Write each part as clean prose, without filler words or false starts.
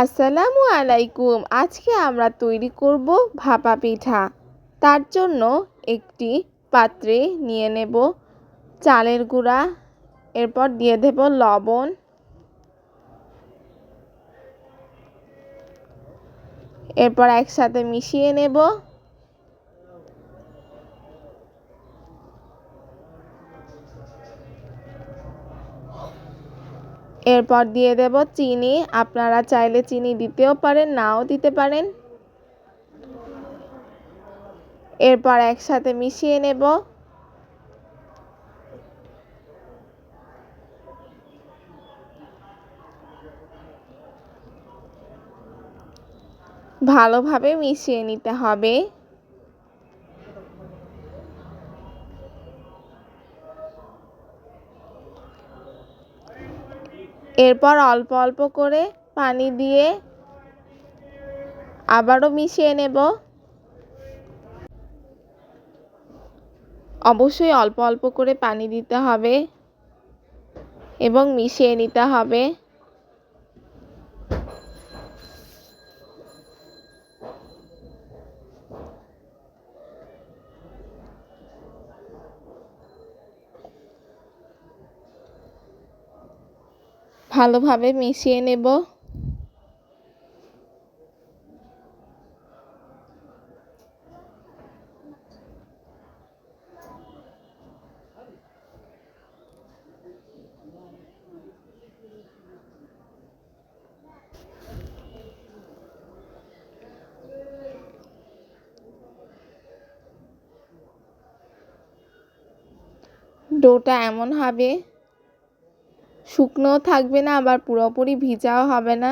আসসালামু আলাইকুম। আজকে আমরা তৈরি করব ভাপা পিঠা। তার জন্য একটি পাত্রে নিয়ে নেব চালের গুঁড়া, এরপর দিয়ে দেব লবণ, এরপর একসাথে মিশিয়ে নেব। এরপর দিয়ে দেব চিনি। আপনারা চাইলে চিনি দিতেও পারেন, নাও দিতে পারেন। এরপর একসাথে মিশিয়ে নেব। ভালোভাবে মিশিয়ে নিতে হবে। এরপর অল্প অল্প করে পানি দিয়ে আবারও মিশিয়ে নেব। অবশ্যই অল্প অল্প করে পানি দিতে হবে এবং মিশিয়ে নিতে হবে। ভালোভাবে মিশিয়ে নেব। ডোটা এমন হবে, শুকনো থাকবে না, আবার পুরোপুরি ভিজাও হবে না।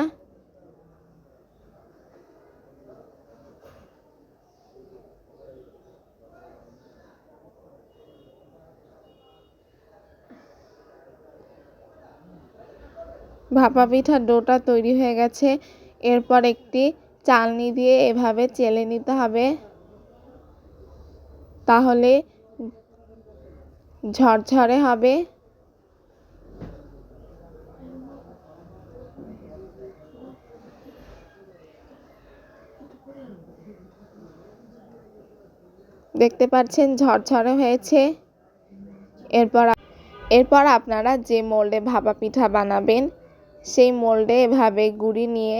ভাপা পিঠার ডোটা তৈরি হয়ে গেছে। এরপর একটি চালনি দিয়ে এভাবে চেলে নিতে হবে, তাহলে ঝরঝরে হবে। দেখতে পাচ্ছেন ঝরঝরে হয়েছে। এরপর আপনারা যে মোল্ডে ভাপা পিঠা বানাবেন সেই মোল্ডে এভাবে গুঁড়ি নিয়ে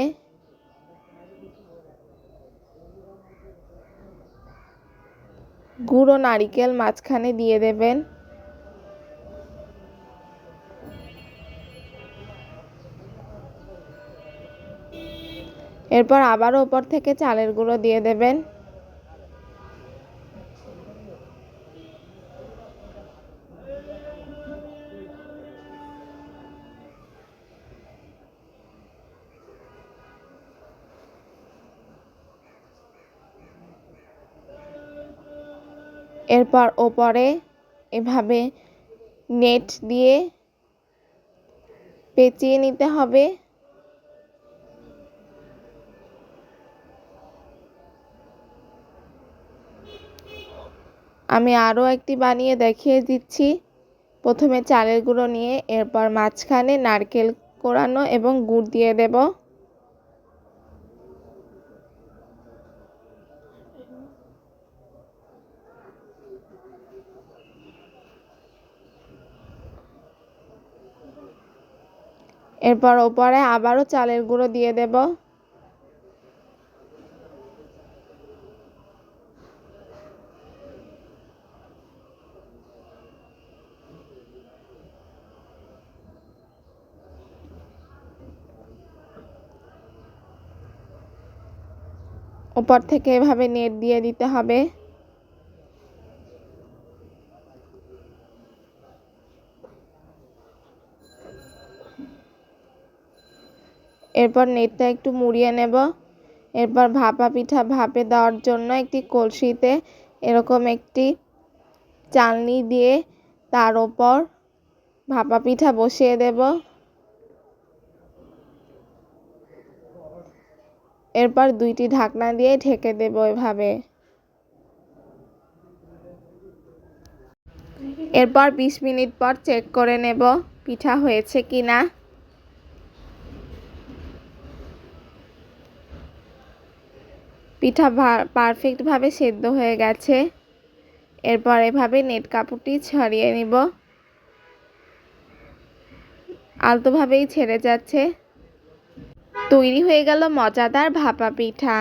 গুঁড়ো নারিকেল মাঝখানে দিয়ে দেবেন। এরপর আবারও উপর থেকে চালের গুঁড়ো দিয়ে দেবেন। এরপর ওপরে এভাবে নেট দিয়ে পেঁচিয়ে নিতে হবে। আমি আরও একটি বানিয়ে দেখিয়ে দিচ্ছি। প্রথমে চালের গুঁড়ো নিয়ে এরপর মাঝখানে নারকেল কোড়ানো এবং গুড় দিয়ে দেব। এরপর ওপরে আবারও চালের গুঁড়ো দিয়ে দেব। উপর থেকে এভাবে নেট দিয়ে দিতে হবে। এরপর নেটটা একটু মুড়িয়ে নেব। এরপর ভাপা পিঠা ভাপে দেওয়ার জন্য একটি কলসিতে এরকম একটি চালনি দিয়ে তার ওপর ভাপা পিঠা বসিয়ে দেব। এরপর দুইটি ঢাকনা দিয়ে ঢেকে দেব এভাবে। এরপর 20 মিনিট পর চেক করে নেব পিঠা হয়েছে কিনা। পিঠা পারফেক্টভাবে সেদ্ধ হয়ে গেছে। এরপর এভাবে নেট কাপড়টি ছড়িয়ে নিব। আলতোভাবেই ছেড়ে যাচ্ছে। তৈরি হয়ে গেল মজাদার ভাপা পিঠা।